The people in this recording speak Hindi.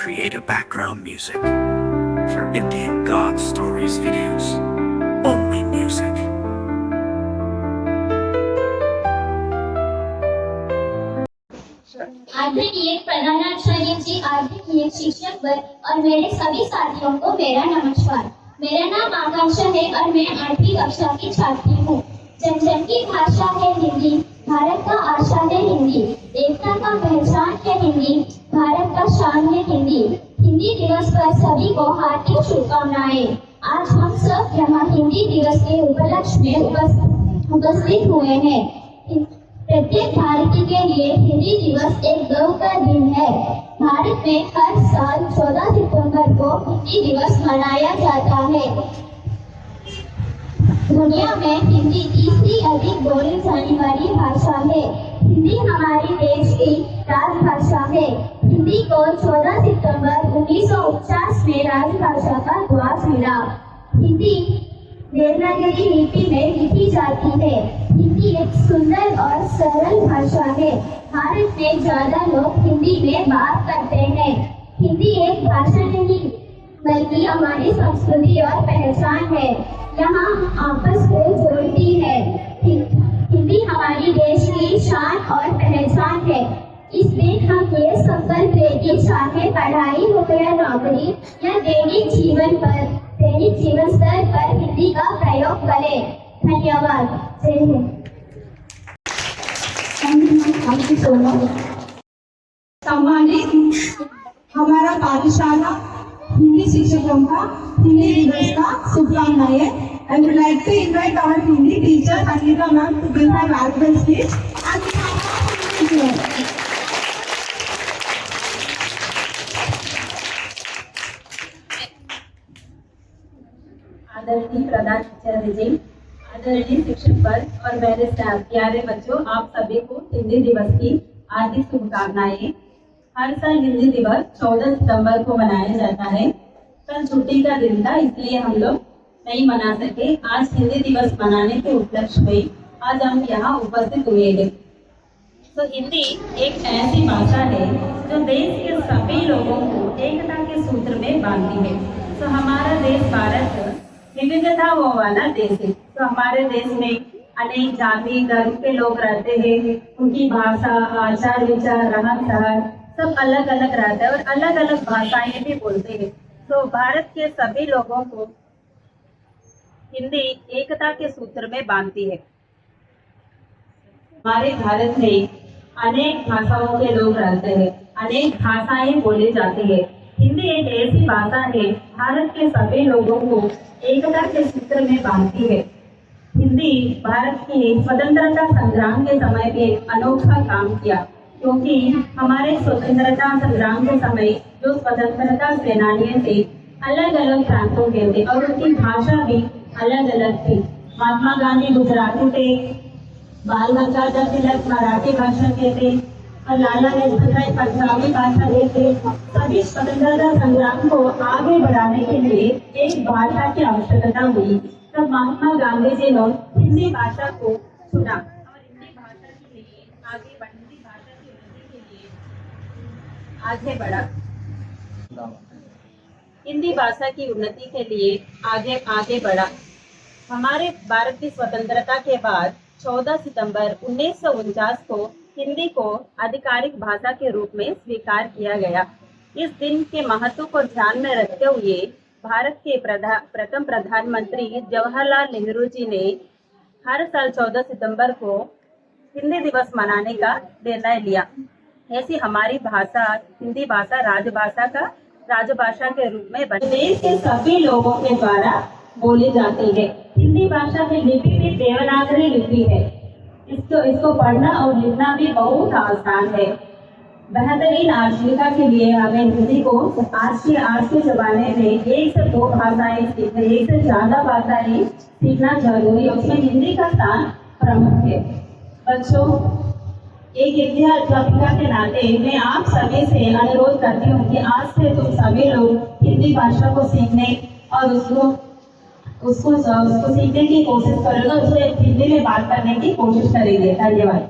create a background music for Indian God Stories videos. Only music. आर्थिक नियत प्रधानाचार्य जी, आर्थिक नियत शिक्षक वर्ग और मेरे सभी साथियों को मेरा नमस्कार। मेरा नाम आकांक्षा है और मैं 8वीं कक्षा की छात्री हूँ। जन जन की भाषा है हिंदी, भारत का आशा है हिंदी, एकता का पहचान है हिंदी, भारत का शान है हिंदी। हिंदी दिवस पर सभी को हार्दिक शुभकामनाएं। आज हम सब यहाँ हिंदी दिवस के उपलक्ष्य में उपस्थित हुए हैं। प्रत्येक भारतीय के लिए हिंदी दिवस एक गर्व का दिन है। भारत में हर साल 14 सितंबर को हिंदी दिवस मनाया जाता है। दुनिया में हिंदी तीसरी अधिक बोली जाने वाली भाषा है। हिंदी हमारे देश की राजभाषा है। हिंदी को 14 सितंबर 1949 में राजभाषा का ध्वज मिला। हिंदी देवनागरी लिपि में लिखी जाती है। हिंदी एक सुंदर और सरल भाषा है। भारत में ज्यादा लोग हिंदी में बात करते हैं। हिंदी एक भाषा नहीं बल्कि हमारी संस्कृति और पहचान है। यहाँ आपस को जोड़ती है। हिंदी हमारी देश की शान और पहचान है। इस दिन हम ये संकल्प लेके चाहे पढ़ाई हो या नौकरी या दैनिक जीवन स्तर पर हिंदी का प्रयोग करें। धन्यवाद। जय हिंद। सम्मानित हमारा पाठशाला हिंदी शिक्षकों का हिंदी दिवस का शुभकामनाएं। I would like to invite our Hindi teacher Anita ma'am to give her valuable speech. आदरणीय प्रधानाचार्य जी, आदरणीय शिक्षक वर्ग और मेरे प्यारे बच्चों, आप सभी को हिंदी दिवस की हार्दिक शुभकामनाएं। हर साल हिंदी दिवस 14 सितंबर को मनाया जाता है। कल छुट्टी का दिन था, इसलिए हम लोग नहीं मना सके। आज हिंदी दिवस मनाने के उपलक्ष्य में आज हम यहाँ उपस्थित हुए हैं। तो हिंदी एक ऐसी भाषा है जो देश के सभी लोगों को एकता के सूत्र में बांधती है। तो हमारा देश भारत विविधताओं वाला देश है। तो हमारे देश में अनेक जाति धर्म के लोग रहते हैं। उनकी भाषा, आचार विचार, रहन सहन सब अलग अलग रहता है और अलग अलग भाषाएं भी बोलते हैं। तो भारत के सभी लोगों को हिंदी एकता के सूत्र में बांधती है। हमारे भारत में अनेक भाषाओं के लोग रहते हैं, अनेक भाषाएं बोली जाती है। हिंदी एक ऐसी भाषा है भारत के सभी लोगों को एकता के सूत्र में बांधती है। हिंदी भारत की स्वतंत्रता संग्राम के समय भी अनोखा काम किया, क्योंकि हमारे स्वतंत्रता संग्राम के समय जो स्वतंत्रता सेनानी थे अलग अलग प्रांतों के थे और उनकी भाषा भी अलग अलग थी। महात्मा गांधी गुजराती थे, बाल गंगाधर तिलक मराठी भाषा के थे और लाला लाजपत राय पंजाबी भाषा के थे। सभी स्वतंत्रता संग्राम को आगे बढ़ाने के लिए एक भाषा की आवश्यकता हुई। तब महात्मा गांधी जी ने हिंदी भाषा को चुना और हिंदी भाषा के लिए आगे बढ़ने, भाषा की उन्नति के लिए आगे बढ़ा। हिंदी भाषा की उन्नति के लिए आगे बढ़ा। हमारे भारत की स्वतंत्रता के बाद 14 सितंबर 1949 को हिंदी को आधिकारिक भाषा के रूप में स्वीकार किया गया। इस दिन के महत्व को ध्यान में रखते हुए भारत के प्रथम प्रधानमंत्री जवाहरलाल नेहरू जी ने हर साल 14 सितंबर को हिंदी दिवस मनाने का निर्णय लिया। ऐसी हमारी भाषा हिंदी भाषा राजभाषा के रूप में देश के सभी लोगों के द्वारा बोली जाती है। हिंदी भाषा की लिपि भी देवनागरी लिपि है। इसको पढ़ना और लिखना भी बहुत आसान है। बेहतरीन आजीविका के लिए हमें हिंदी को आज के जमाने में 1 से 2 भाषाएं सीखना, 1 से ज़्यादा भाषाएं सीखना जरूरी है। उसमें हिंदी का स्थान प्रमुख है। बच्चों, एक इतिहास अध्यापिका के नाते मैं आप सभी से अनुरोध करती हूँ कि आज से तुम सभी लोग हिंदी भाषा को सीखने और उसको सीखने की कोशिश करेंगे, उससे हिंदी में बात करने की कोशिश करेंगे। धन्यवाद।